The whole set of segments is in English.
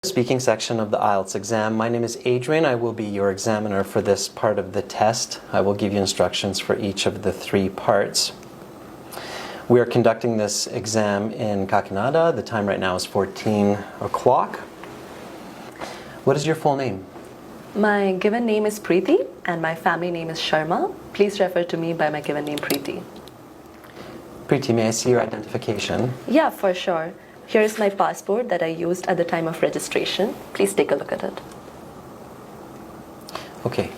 Speaking section of the IELTS exam. My name is Adrian. I will be your examiner for this part of the test. I will give you instructions for each of the 3 parts. We are conducting this exam in Kakinada. The time right now is 14 o'clock. What is your full name? My given name is Preeti and my family name is Sharma. Please refer to me by my given name Preeti. Preeti, may I see your identification? Yeah, for sure. Here is my passport that I used at the time of registration. Please take a look at it. Okay.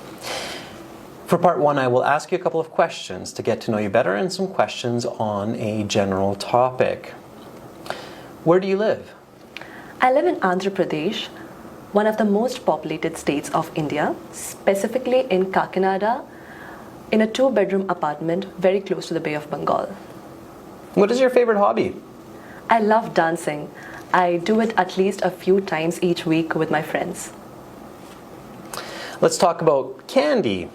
For part 1, I will ask you a couple of questions to get to know you better and some questions on a general topic. Where do you live? I live in Andhra Pradesh, one of the most populated states of India, specifically in Kakinada, in a 2-bedroom apartment very close to the Bay of Bengal. What is your favorite hobby? I love dancing. I do it at least a few times each week with my friends. Let's talk about candy.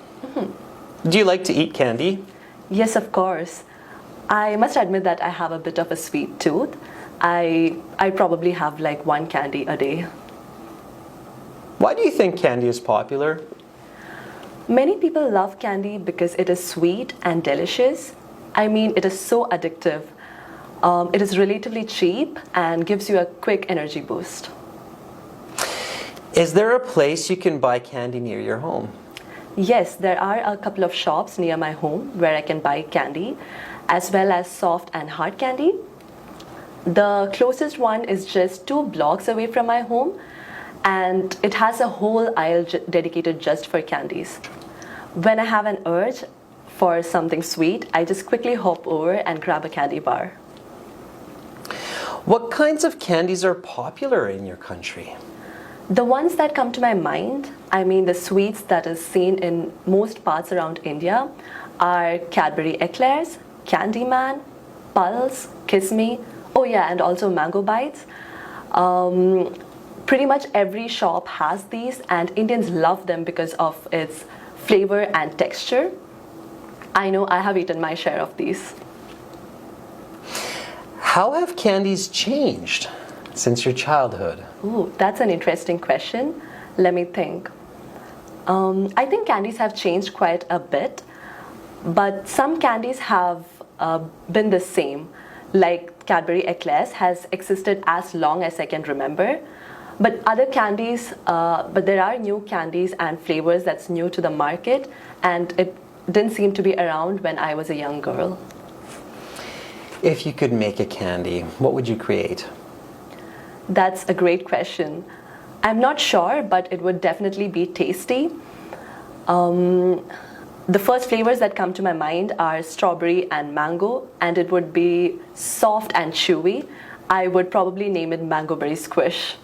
Do you like to eat candy? Yes, of course. I must admit that I have a bit of a sweet tooth. I probably have like 1 candy a day. Why do you think candy is popular? Many people love candy because it is sweet and delicious. I mean, it is so addictive. It is relatively cheap and gives you a quick energy boost. Is there a place you can buy candy near your home? Yes, there are a couple of shops near my home where I can buy candy, as well as soft and hard candy. The closest one is just 2 blocks away from my home, and it has a whole aisle dedicated just for candies. When I have an urge for something sweet, I just quickly hop over and grab a candy bar. What kinds of candies are popular in your country? The ones that come to my mind, I mean the sweets that is seen in most parts around India, are Cadbury eclairs, Candyman, Pulse, Kiss Me, oh yeah, and also Mango Bites. Pretty much every shop has these and Indians love them because of its flavor and texture. I know I have eaten my share of these. How have candies changed since your childhood? Ooh, that's an interesting question. Let me think. I think candies have changed quite a bit, but some candies have been the same. Like Cadbury eclairs has existed as long as I can remember. But other candies, but there are new candies and flavors that's new to the market, and it didn't seem to be around when I was a young girl. If you could make a candy, what would you create? That's a great question. I'm not sure, but it would definitely be tasty. The first flavors that come to my mind are strawberry and mango, and it would be soft and chewy. I would probably name it Mango Berry Squish.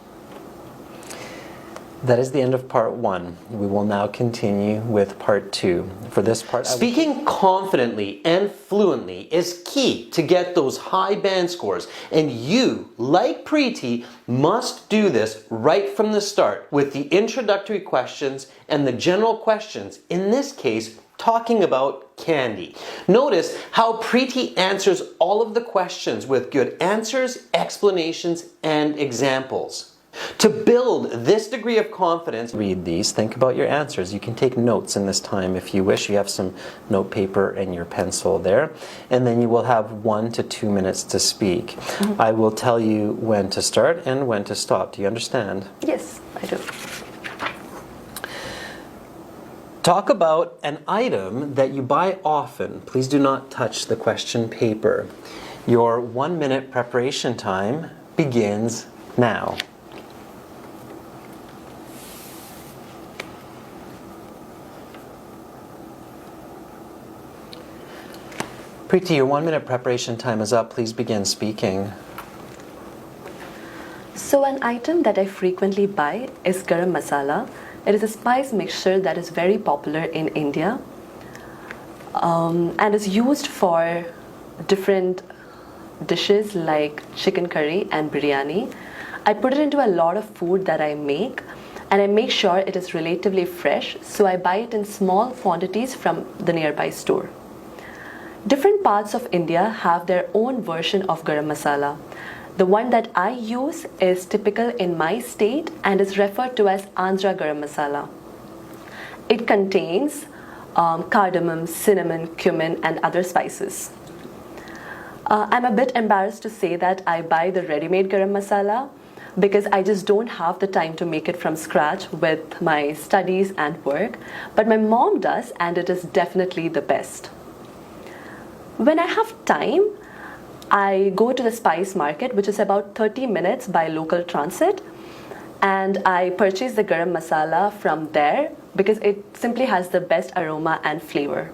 That is the end of part 1. We will now continue with part 2. For this part, speaking confidently and fluently is key to get those high band scores. And you, like Preeti, must do this right from the start with the introductory questions and the general questions, in this case, talking about candy. Notice how Preeti answers all of the questions with good answers, explanations, and examples. To build this degree of confidence, read these, think about your answers. You can take notes in this time if you wish. You have some note paper and your pencil there. And then you will have 1 to 2 minutes to speak. I will tell you when to start and when to stop. Do you understand? Yes, I do. Talk about an item that you buy often. Please do not touch the question paper. Your 1-minute preparation time begins now. Preeti, your 1-minute preparation time is up. Please begin speaking. So an item that I frequently buy is garam masala. It is a spice mixture that is very popular in India and is used for different dishes like chicken curry and biryani. I put it into a lot of food that I make, and I make sure it is relatively fresh, so I buy it in small quantities from the nearby store. Different parts of India have their own version of garam masala. The one that I use is typical in my state and is referred to as Andhra Garam Masala. It contains cardamom, cinnamon, cumin, and other spices. I'm a bit embarrassed to say that I buy the ready-made garam masala because I just don't have the time to make it from scratch with my studies and work, but my mom does, and it is definitely the best. When I have time, I go to the spice market, which is about 30 minutes by local transit, and I purchase the garam masala from there because it simply has the best aroma and flavor.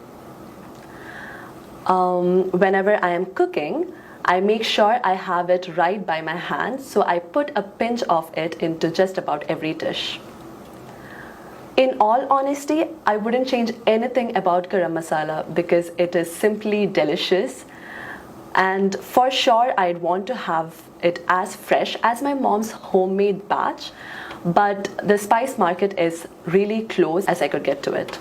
Whenever I am cooking, I make sure I have it right by my hand, so I put a pinch of it into just about every dish. In all honesty, I wouldn't change anything about garam masala because it is simply delicious, and for sure I'd want to have it as fresh as my mom's homemade batch, but the spice market is really close as I could get to it.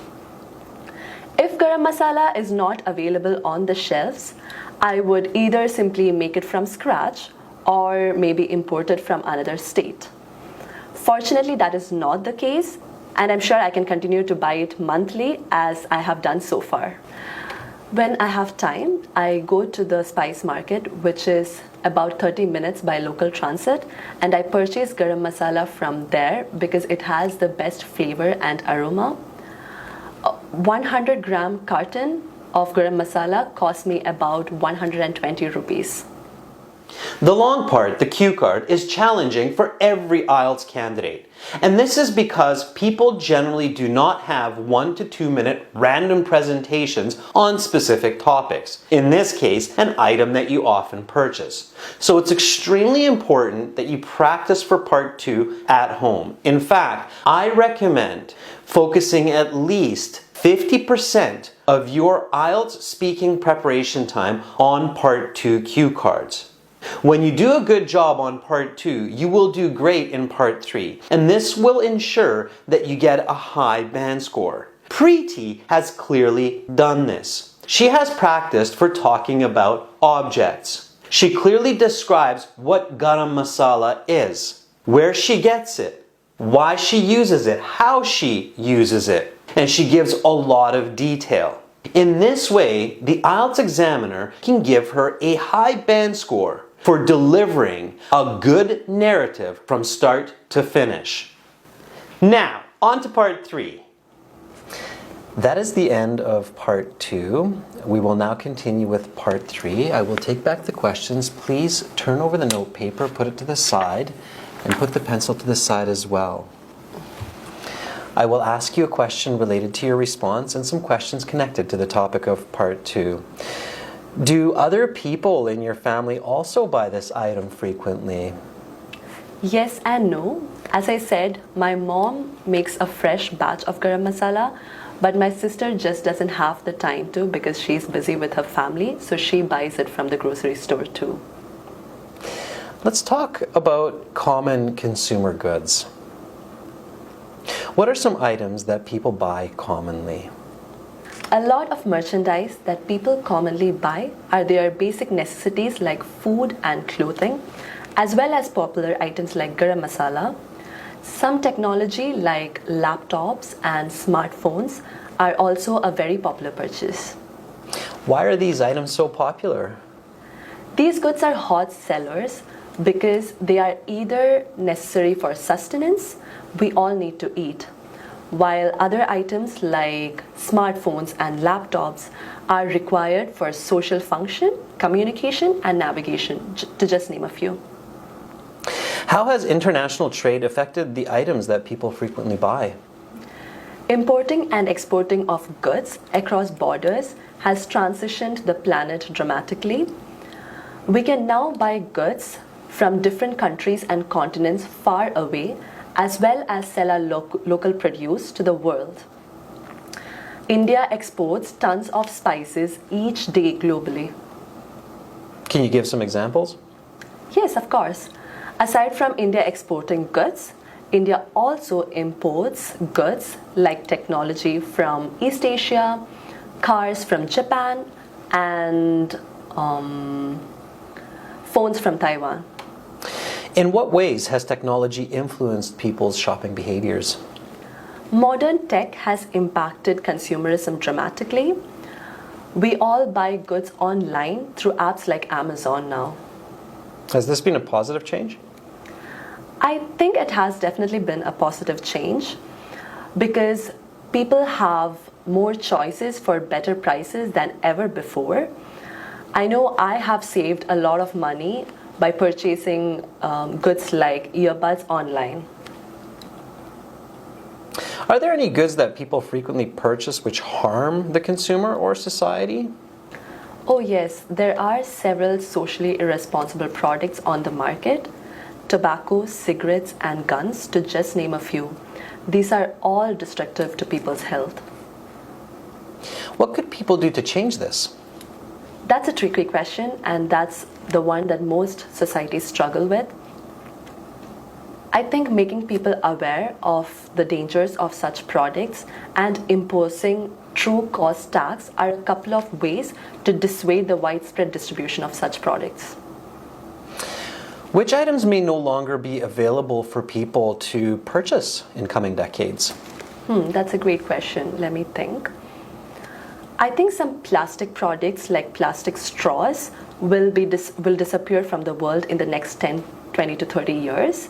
If garam masala is not available on the shelves, I would either simply make it from scratch or maybe import it from another state. Fortunately, that is not the case, and I'm sure I can continue to buy it monthly as I have done so far. When I have time, I go to the spice market, which is about 30 minutes by local transit, and I purchase garam masala from there because it has the best flavor and aroma. 100-gram carton of garam masala cost me about 120 rupees. The long part, the cue card, is challenging for every IELTS candidate. And this is because people generally do not have 1 to 2 minute random presentations on specific topics. In this case, an item that you often purchase. So it's extremely important that you practice for part 2 at home. In fact, I recommend focusing at least 50% of your IELTS speaking preparation time on part 2 cue cards. When you do a good job on part 2, you will do great in part 3, and this will ensure that you get a high band score. Preeti has clearly done this. She has practiced for talking about objects. She clearly describes what garam masala is, where she gets it, why she uses it, how she uses it, and she gives a lot of detail. In this way, the IELTS examiner can give her a high band score for delivering a good narrative from start to finish. Now, on to part 3. That is the end of part 2. We will now continue with part 3. I will take back the questions. Please turn over the note paper, put it to the side, and put the pencil to the side as well. I will ask you a question related to your response and some questions connected to the topic of part 2. Do other people in your family also buy this item frequently? Yes and no. As I said, my mom makes a fresh batch of garam masala, but my sister just doesn't have the time to because she's busy with her family, so she buys it from the grocery store too. Let's talk about common consumer goods. What are some items that people buy commonly? A lot of merchandise that people commonly buy are their basic necessities like food and clothing, as well as popular items like garam masala. Some technology like laptops and smartphones are also a very popular purchase. Why are these items so popular? These goods are hot sellers because they are either necessary for sustenance, we all need to eat, while other items like smartphones and laptops are required for social function, communication, and navigation, to just name a few. How has international trade affected the items that people frequently buy? Importing and exporting of goods across borders has transitioned the planet dramatically. We can now buy goods from different countries and continents far away, as well as sell our local produce to the world. India exports tons of spices each day globally. Can you give some examples? Yes, of course. Aside from India exporting goods, India also imports goods like technology from East Asia, cars from Japan, and phones from Taiwan. In what ways has technology influenced people's shopping behaviors? Modern tech has impacted consumerism dramatically. We all buy goods online through apps like Amazon now. Has this been a positive change? I think it has definitely been a positive change because people have more choices for better prices than ever before. I know I have saved a lot of money by purchasing goods like earbuds online. Are there any goods that people frequently purchase which harm the consumer or society? Oh yes, there are several socially irresponsible products on the market. Tobacco, cigarettes, and guns, to just name a few. These are all destructive to people's health. What could people do to change this? That's a tricky question, and that's the one that most societies struggle with. I think making people aware of the dangers of such products and imposing true cost tax are a couple of ways to dissuade the widespread distribution of such products. Which items may no longer be available for people to purchase in coming decades? That's a great question. Let me think. I think some plastic products like plastic straws will disappear from the world in the next 10, 20 to 30 years.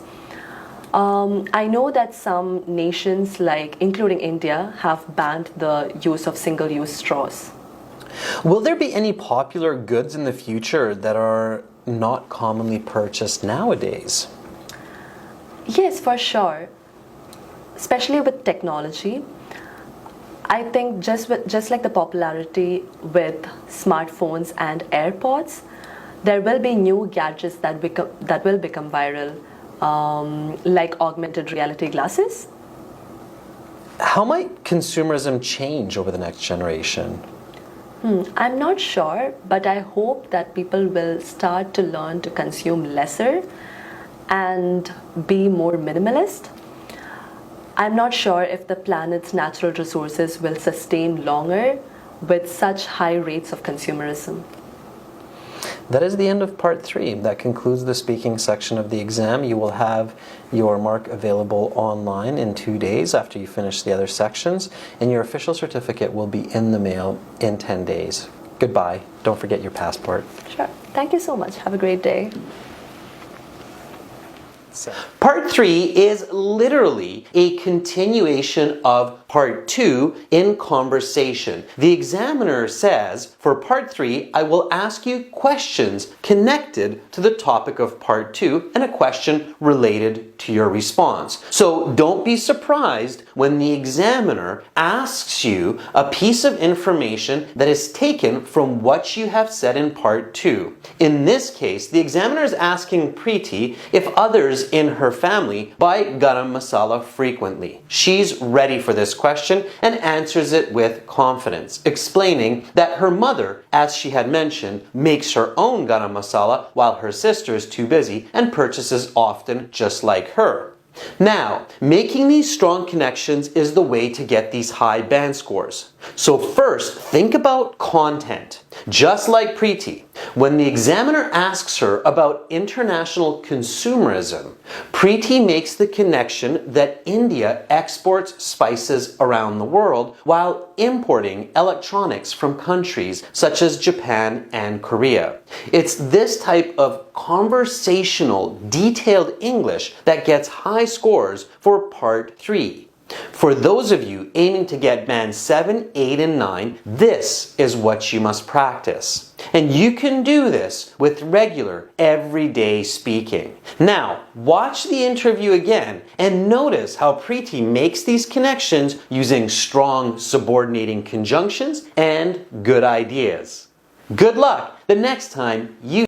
I know that some nations, including India, have banned the use of single-use straws. Will there be any popular goods in the future that are not commonly purchased nowadays? Yes, for sure. Especially with technology. I think just like the popularity with smartphones and AirPods, there will be new gadgets that will become viral, like augmented reality glasses. How might consumerism change over the next generation? I'm not sure, but I hope that people will start to learn to consume lesser and be more minimalist. I'm not sure if the planet's natural resources will sustain longer with such high rates of consumerism. That is the end of part 3. That concludes the speaking section of the exam. You will have your mark available online in 2 days after you finish the other sections, and your official certificate will be in the mail in 10 days. Goodbye. Don't forget your passport. Sure. Thank you so much. Have a great day. Part 3 is literally a continuation of Part 2 in conversation. The examiner says, for Part 3, I will ask you questions connected to the topic of Part 2 and a question related to your response. So don't be surprised when the examiner asks you a piece of information that is taken from what you have said in Part 2. In this case, the examiner is asking Preeti if others in her family buy garam masala frequently. She's ready for this question and answers it with confidence, explaining that her mother, as she had mentioned, makes her own garam masala while her sister is too busy and purchases often just like her. Now, making these strong connections is the way to get these high band scores. So first, think about content. Just like Preeti, when the examiner asks her about international consumerism, Preeti makes the connection that India exports spices around the world while importing electronics from countries such as Japan and Korea. It's this type of conversational, detailed English that gets high scores for Part 3. For those of you aiming to get band 7, 8, and 9, this is what you must practice. And you can do this with regular, everyday speaking. Now, watch the interview again and notice how Preeti makes these connections using strong subordinating conjunctions and good ideas. Good luck the next time you